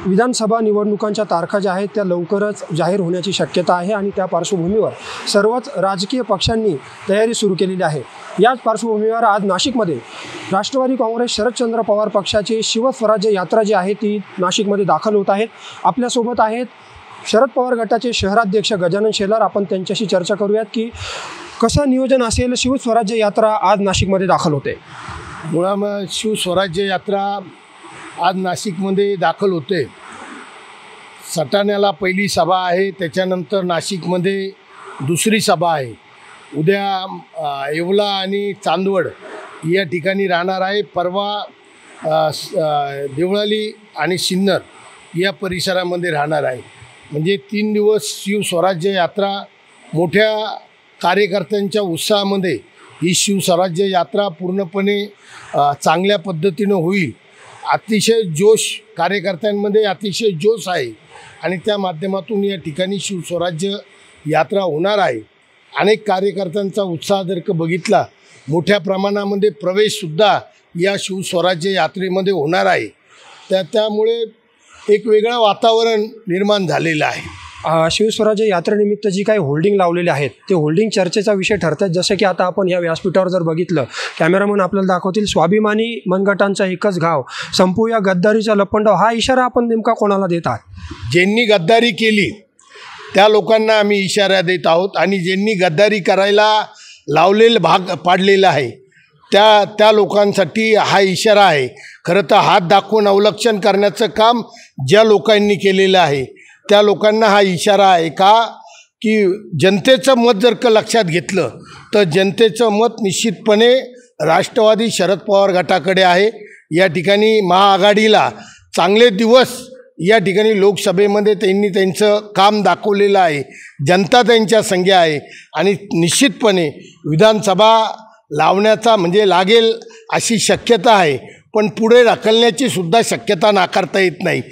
विधानसभा निवडणुकांच्या तारखा ज्या आहेत त्या लवकरच जाहीर होण्याची शक्यता आहे आणि त्या पार्श्वभूमीवर सर्वच राजकीय पक्षांनी तयारी सुरू केलेली आहे। याच पार्श्वभूमीवर आज नाशिकमध्ये राष्ट्रवादी काँग्रेस शरदचंद्र पवार पक्षाची शिवस्वराज्य यात्रा जी आहे ती नाशिकमध्ये दाखल होत आहेत। आपल्यासोबत आहेत शरद पवार गटाचे शहराध्यक्ष गजानन शेलार। आपण त्यांच्याशी चर्चा करूयात की कसं नियोजन असेल, शिवस्वराज्य यात्रा आज नाशिकमध्ये दाखल होते। मुळात शिवस्वराज्य यात्रा आज नाशिकमध्ये दाखल होते। सटाण्याला पहिली सभा आहे, त्याच्यानंतर नाशिकमध्ये दुसरी सभा आहे। उद्या येवला आणि चांदवड या ठिकाणी राहणार आहे। परवा देवळाली आणि सिन्नर या परिसरामध्ये राहणार आहे। म्हणजे 3 दिवस शिवस्वराज्य यात्रा मोठ्या कार्यकर्त्यांच्या उत्साहामध्ये ही शिवस्वराज्य यात्रा पूर्णपणे चांगल्या पद्धतीनं होईल। अतिशय जोश कार्यकर्त्यांमध्ये अतिशय जोश आहे आणि त्या माध्यमातून या ठिकाणी शिवस्वराज्य यात्रा होणार आहे। अनेक कार्यकर्त्यांचा उत्साह जर का बघितला, मोठ्या प्रमाणामध्ये प्रवेशसुद्धा या शिवस्वराज्य यात्रेमध्ये होणार आहे। त्यामुळे एक वेगळं वातावरण निर्माण झालेलं आहे। शिवस्वराज्य यात्रेनिमित्त जी काही होल्डिंग लावलेले आहेत ते होल्डिंग चर्चेचा विषय ठरतात। जसे की आता आपण या व्यासपीठावर जर बघितलं, कॅमेरामन आपल्याला दाखवतील, स्वाभिमानी मनगटांचा एकच घाव, संपूया गद्दारीचा लपंडाव, हा इशारा आपण नेमका कोणाला देत आहात? ज्यांनी गद्दारी केली त्या लोकांना आम्ही इशारा देत आहोत आणि ज्यांनी गद्दारी करायला लावलेलं भाग पाडलेला आहे त्या लोकांसाठी हा इशारा आहे। खरं तर हात दाखवून अवलक्षण करण्याचं काम ज्या लोकांनी केलेलं आहे त्या लोकांना हा इशारा आहे का की जनतेचं मत जर का लक्षात घेतलं तर जनतेचं मत निश्चितपणे राष्ट्रवादी शरद पवार गटाकडे आहे। या ठिकाणी महाआघाडीला चांगले दिवस या ठिकाणी लोकसभेमध्ये त्यांनी त्यांचं काम दाखवलेलं आहे। जनता त्यांच्या संगे आहे आणि निश्चितपणे विधानसभा लावण्याचा म्हणजे लागेल अशी शक्यता आहे, पण पुढे ढकलण्याची सुद्धा शक्यता नाकारता येत नाही।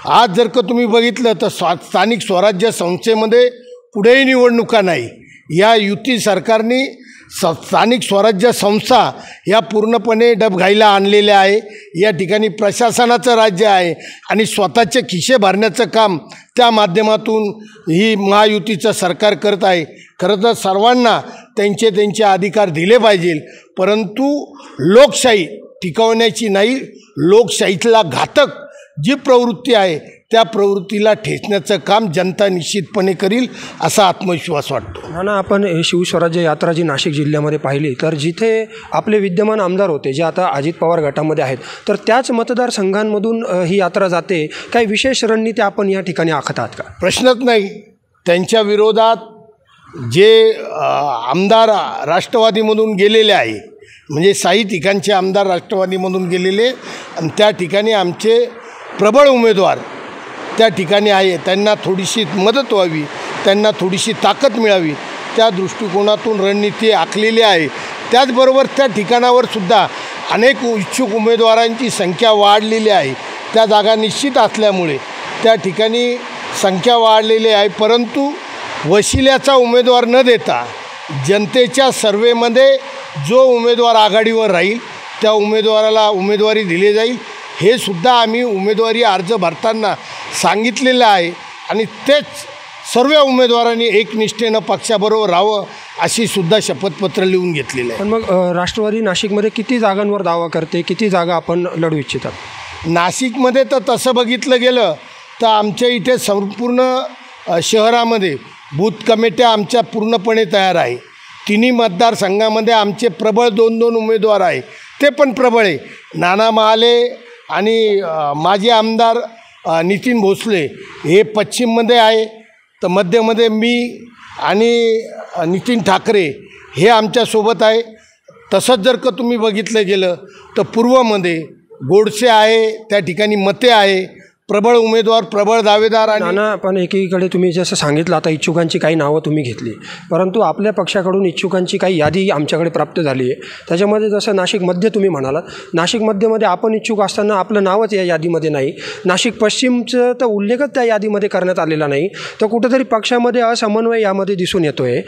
आज जर का तुम्ही बघितलं तर स्थानिक स्वराज्य संस्थेमध्ये पुढेही निवडणुका नाही। या युती सरकारने स्थानिक स्वराज्य संस्था या पूर्णपणे डबघाईला आणलेल्या आहे। या ठिकाणी प्रशासनाचं राज्य आहे आणि स्वतःचे खिसे भरण्याचं काम त्या माध्यमातून ही महायुतीचं सरकार करत आहे। खरं तर सर्वांना त्यांचे अधिकार दिले पाहिजे, परंतु लोकशाही टिकवण्याची नाही, लोकशाहीतला घातक जी प्रवृत्ती आहे त्या प्रवृत्तीला ठेचण्याचं काम जनता निश्चितपणे करील असा आत्मविश्वास वाटतो। ना आपण शिवस्वराज्य यात्रा जी नाशिक जिल्ह्यामध्ये पाहिली तर जिथे आपले विद्यमान आमदार होते जे आता अजित पवार गटामध्ये आहेत तर त्याच मतदारसंघांमधून ही यात्रा जाते, काही विशेष रणनीती आपण या ठिकाणी आखत आहात का? प्रश्नच नाही। त्यांच्या विरोधात जे आमदार राष्ट्रवादीमधून गेलेले आहे, म्हणजे 6 ठिकाणचे आमदार राष्ट्रवादीमधून गेलेले आणि त्या ठिकाणी आमचे प्रबळ उमेदवार त्या ठिकाणी आहे, त्यांना थोडीशी मदत व्हावी, त्यांना थोडीशी ताकद मिळावी त्या दृष्टिकोनातून रणनीती आखलेली आहे। त्याचबरोबर त्या ठिकाणावर सुद्धा अनेक इच्छुक उमेदवारांची संख्या वाढलेली आहे। त्या जागा निश्चित असल्यामुळे त्या ठिकाणी संख्या वाढलेली आहे, परंतु वशिल्याचा उमेदवार न देता जनतेच्या सर्वेमध्ये जो उमेदवार आघाडीवर राहील त्या उमेदवाराला उमेदवारी दिली जाईल, हे सुद्धा आम्ही उमेदवारी अर्ज भरताना सांगितलेलं आहे आणि तेच सर्व उमेदवारांनी एकनिष्ठेनं पक्षाबरोबर राहावं अशी सुद्धा शपथपत्र लिहून घेतलेलं आहे। पण मग राष्ट्रवादी नाशिकमध्ये किती जागांवर दावा करते, किती जागा आपण लढू इच्छितात? नाशिकमध्ये तर तसं बघितलं गेलं तर आमच्या इथे संपूर्ण शहरामध्ये बूथ कमिट्या आमच्या पूर्णपणे तयार आहे। 3 मतदारसंघामध्ये आमचे प्रबळ 2-2 उमेदवार आहे, ते पण प्रबळ आहे। नाना महाले आणि माजी आमदार नितीन भोसले हे पश्चिममध्ये आहे, तर मध्यमध्ये मी आणि नितीन ठाकरे हे आमच्यासोबत आहे। तसंच जर का तुम्ही बघितलं गेलं तर पूर्वमध्ये गोडसे आहे, त्या ठिकाणी मते आहे, प्रबळ उमेदवार, प्रबळ दावेदार आणि नाना, पण एकीकडे तुम्ही जसं सांगितलं आता इच्छुकांची काही नावं तुम्ही घेतली, परंतु आपल्या पक्षाकडून इच्छुकांची काही यादी आमच्याकडे प्राप्त झाली आहे। त्याच्यामध्ये जसं नाशिक मध्य तुम्ही म्हणालात, नाशिक मध्यमध्ये आपण इच्छुक असताना आपलं नावच या यादीमध्ये नाही, नाशिक पश्चिमचं तर उल्लेखच त्या यादीमध्ये करण्यात आलेला नाही, तर कुठेतरी पक्षामध्ये असमन्वय यामध्ये दिसून येतो आहे।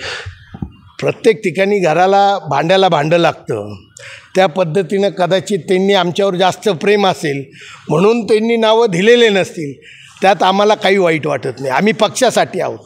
प्रत्येक ठिकाणी घराला भांड्याला भांडं लागतं। त्या पद्धतीनं कदाचित त्यांनी आमच्यावर जास्त प्रेम असेल म्हणून त्यांनी नावं दिलेले नसतील. त्यात आम्हाला काही वाईट वाटत नाही. आम्ही पक्षासाठी आहोत.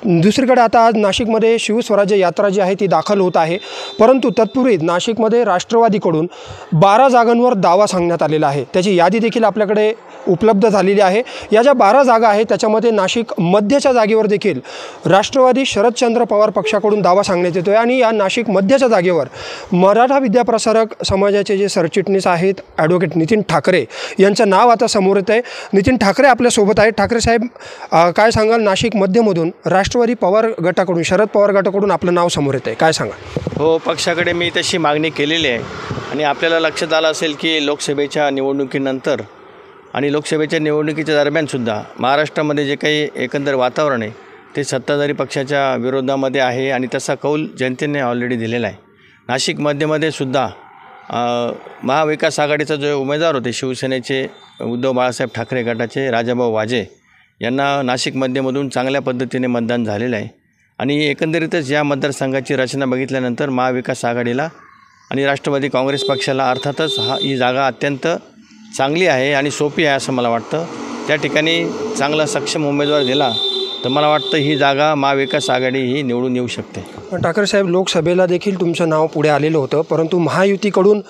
दुसरीकडे आता आज नाशिकमध्ये शिवस्वराज्य यात्रा जी आहे ती दाखल होत आहे, परंतु तत्पूर्वी नाशिकमध्ये राष्ट्रवादीकडून 12 जागांवर दावा सांगण्यात आलेला आहे. त्याची यादी देखील आपल्याकडे उपलब्ध झालेली आहे. या ज्या 12 जागा आहेत त्याच्यामध्ये नाशिक मध्यच्या जागेवर देखील राष्ट्रवादी शरदचंद्र पवार पक्षाकडून दावा सांगण्यात येतो आहे आणि या नाशिक मध्यच्या जागेवर मराठा विद्याप्रसारक समाजाचे जे सरचिटणीस आहेत ॲडव्होकेट नितीन ठाकरे यांचं नाव आता समोर येत आहे. नितीन ठाकरे आपल्यासोबत आहेत. ठाकरे साहेब, काय सांगाल, नाशिक मध्यमधून राष्ट्रवादी पवार गटाकडून, शरद पवार गटाकडून आपलं नाव समोर येतं आहे, काय सांगाल? हो, पक्षाकडे मी तशी मागणी केलेली आहे आणि आपल्याला लक्षात आलं असेल की लोकसभेच्या निवडणुकीनंतर आणि लोकसभेच्या निवडणुकीच्या दरम्यानसुद्धा महाराष्ट्रामध्ये जे काही एकंदर वातावरण आहे ते सत्ताधारी पक्षाच्या विरोधामध्ये आहे आणि तसा कौल जनतेने ऑलरेडी दिलेला आहे. नाशिक मध्यमध्ये सुद्धा महाविकास आघाडीचा जो उमेदवार होते शिवसेनेचे उद्धव बाळासाहेब ठाकरे गटाचे राजाभाऊ वाजे यांना नाशिक मध्यमधून चांगल्या पद्धतीने मतदान झालेलं आहे आणि एकंदरीतच या मतदारसंघाची रचना बघितल्यानंतर महाविकास आघाडीला आणि राष्ट्रवादी काँग्रेस पक्षाला अर्थातच ही जागा अत्यंत चांगली आहे आणि सोपी आहे असं मला वाटतं. त्या ठिकाणी चांगला सक्षम उमेदवार दिला तर मला वाटतं ही जागा महाविकास आघाडी ही निवडून येऊ शकते. ठाकरे साहेब, लोकसभेला देखील तुमचं नाव पुढे आलेलं होतं, परंतु महायुतीकडून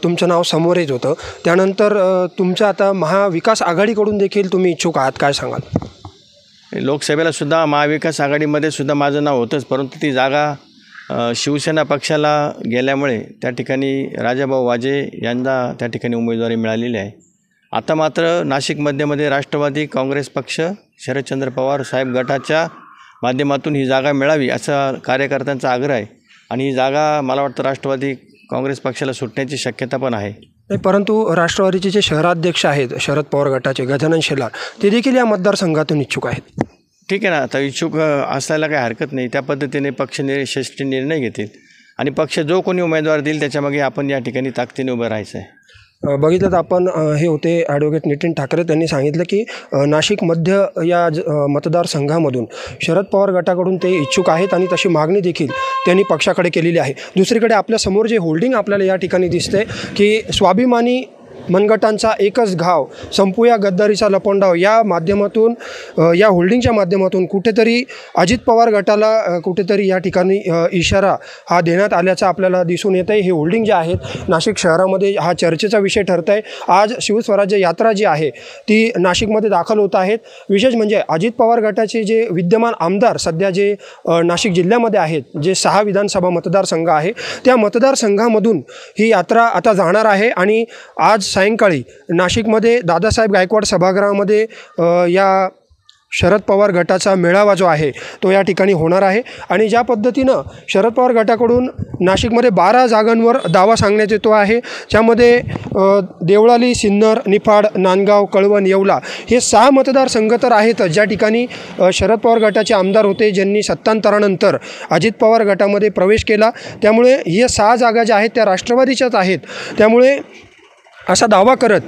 तुमचं नाव समोर येत होतं. त्यानंतर तुमचं आता महाविकास आघाडीकडून देखील तुम्ही इच्छुक आहात, काय सांगाल? लोकसभेला सुद्धा महाविकास आघाडीमध्ये सुद्धा माझं नाव होतंच, परंतु ती जागा शिवसेना पक्षाला गेल्यामुळे त्या ठिकाणी राजाभाऊ वाजे यांना त्या ठिकाणी उमेदवारी मिळालेली आहे. आता मात्र नाशिक मध्यमध्ये राष्ट्रवादी काँग्रेस पक्ष शरदचंद्र पवार साहेब गटाच्या माध्यमातून ही जागा मिळावी असा कार्यकर्त्यांचा आग्रह आहे आणि ही जागा मला वाटतं राष्ट्रवादी काँग्रेस पक्षाला सुटण्याची शक्यता पण आहे. परंतु राष्ट्रवादीचे जे शहराध्यक्ष आहेत शरद पवार गटाचे गजानन शेलार, ते देखील या मतदारसंघातून इच्छुक आहेत. ठीक आहे ना, आता इच्छुक असायला काही हरकत नाही. त्या पद्धतीने पक्ष श्रेष्ठी निर्णय घेतील आणि पक्ष जो कोणी उमेदवार देईल त्याच्यामागे आपण या ठिकाणी ताकदीने उभं राहायचं आहे. बघितलं तर आपण हे होते ॲडव्होकेट नितीन ठाकरे. त्यांनी सांगितलं की नाशिक मध्य या मतदारसंघामधून शरद पवार गटाकडून ते इच्छुक आहेत आणि तशी मागणी देखील त्यांनी पक्षाकडे केलेली आहे. दुसरीकडे आपल्यासमोर जे होल्डिंग आपल्याला या ठिकाणी दिसते की स्वाभिमानी मनगटांचा एकच घाव, संपूया गद्दारीचा लपंडाव, या माध्यमातून या होल्डिंगच्या माध्यमातून कुठेतरी अजित पवार गटाला कुठेतरी या ठिकाणी इशारा हा देण्यात आल्याचा आपल्याला दिसून येत आहे. हे होल्डिंग जे आहेत नाशिक शहरामध्ये हा चर्चेचा विषय ठरत आहे. आज शिवस्वराज्य यात्रा जी आहे ती नाशिकमध्ये दाखल होत आहेत. विशेष म्हणजे अजित पवार गटाचे जे विद्यमान आमदार सध्या जे नाशिक जिल्ह्यामध्ये आहेत, जे 6 विधानसभा मतदारसंघ आहे, त्या मतदारसंघामधून ही यात्रा आता जाणार आहे आणि आज सायंकाळी नाशिकमध्ये दादासाहेब गायकवाड सभागृहामध्ये या शरद पवार गटाचा मेळावा जो आहे तो या ठिकाणी होणार आहे. आणि ज्या पद्धतीनं शरद पवार गटाकडून नाशिकमध्ये 12 जागांवर दावा सांगण्यात येतो आहे, ज्यामध्ये देवळाली, सिन्नर, निफाड, नांदगाव, कळवण, येवला हे 6 मतदारसंघ तर आहेत ज्या ठिकाणी शरद पवार गटाचे आमदार होते, ज्यांनी सत्तांतरानंतर अजित पवार गटामध्ये प्रवेश केला. त्यामुळे हे 6 जागा ज्या आहेत त्या राष्ट्रवादीच्याच आहेत. त्यामुळे असा दावा करत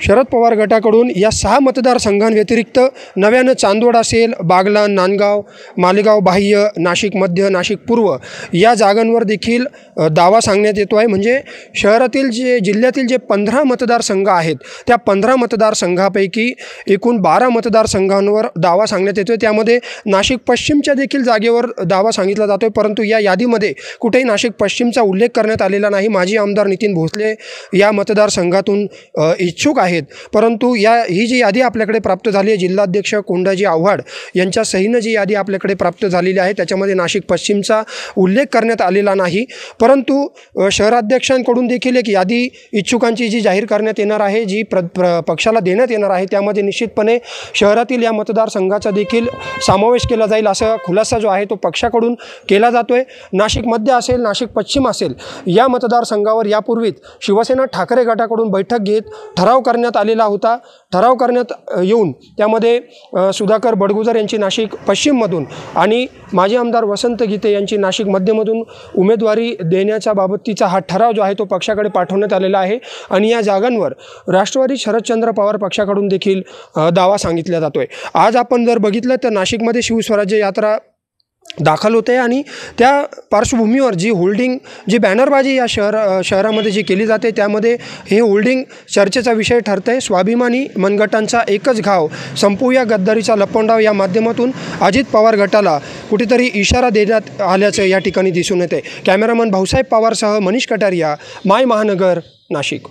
शरद पवार गटाकडून या 6 मतदारसंघांव्यतिरिक्त नव्यानं चांदवड असेल, बागलाण, नांदगाव, मालेगाव बाह्य, नाशिक मध्य, नाशिक पूर्व या जागांवर देखील दावा सांगण्यात येतो आहे. म्हणजे शहरातील जिल्ह्यातील जे 15 मतदारसंघ आहेत त्या 15 मतदारसंघापैकी एकूण 12 मतदारसंघांवर दावा सांगण्यात येतो आहे. त्यामध्ये नाशिक पश्चिमच्या देखील जागेवर दावा सांगितला जातो आहे, परंतु या यादीमध्ये कुठेही नाशिक पश्चिमचा उल्लेख करण्यात आलेला नाही. माजी आमदार नितीन भोसले या मतदारसंघातून इच्छुक आहेत, परंतु ही जी यादी आपल्याकडे प्राप्त झाली आहे, जिल्हाध्यक्ष कोंडाजी आव्हाड यांच्या सहीनं जी यादी आपल्याकडे प्राप्त झालेली आहे त्याच्यामध्ये नाशिक पश्चिमचा उल्लेख करण्यात आलेला नाही. परंतु शहराध्यक्षांकडून देखील एक यादी इच्छुकांची जी जाहीर करण्यात येणार आहे, जी पक्षाला देण्यात येणार आहे, त्यामध्ये निश्चितपणे शहरातील या मतदारसंघाचा देखील समावेश केला जाईल असा खुलासा जो आहे तो पक्षाकडून केला जातो आहे. नाशिक मध्य असेल, नाशिक पश्चिम असेल या मतदारसंघावर यापूर्वीच शिवसेना ठाकरे गटाकडून बैठक घेत ठराव करण्यात आलेला होता. ठराव करण्यात येऊन त्यामध्ये सुधाकर बडगुजर यांची नाशिक पश्चिममधून आणि माजी आमदार वसंत गीते यांची नाशिक मध्यमधून उमेदवारी देण्याच्या बाबतीचा हा ठराव जो आहे तो पक्षाकडे पाठवण्यात आलेला आहे आणि या जागांवर राष्ट्रवादी शरदचंद्र पवार पक्षाकडून देखील दावा सांगितला जातो आहे. आज आपण जर बघितलं तर नाशिकमध्ये शिवस्वराज्य यात्रा दाखल होते आणि त्या पार्श्वभूमीवर जी होल्डिंग जी बॅनरबाजी या शहरामध्ये जी केली जाते त्यामध्ये हे होल्डिंग चर्चेचा विषय ठरते. स्वाभिमानी मनगटांचा एकच घाव, संपवूया गद्दारीचा लपंडाव या माध्यमातून अजित पवार गटाला कुठेतरी इशारा देण्यात आल्याचं या ठिकाणी दिसून येते. कॅमेरामन भाऊसाहेब पवारसह मनीष कटारिया, माय महानगर, नाशिक.